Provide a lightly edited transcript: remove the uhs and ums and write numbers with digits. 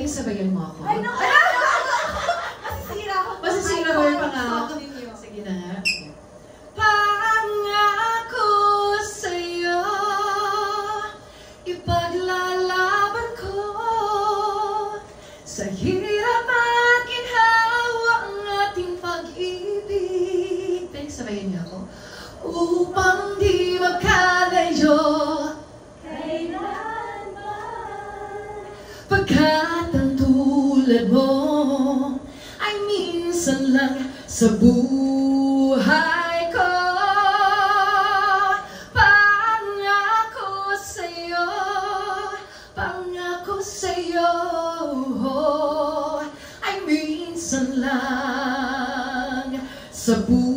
Pwede sabayan mo ako? Ay, naku! Masisira ako. Masisira mo yung pangako. Sige na nga. Pangako sa'yo, ipaglalaban ko. Sa hirap at ginhawa ang ating pag-ibig. Pwede sabayan niyo ako? Upang di magkalayo kailanman, pagkat ang tulad mo ay minsan lang sa buhay ko. Pangako sa'yo, pangako sa'yo, ay minsan lang sa buhay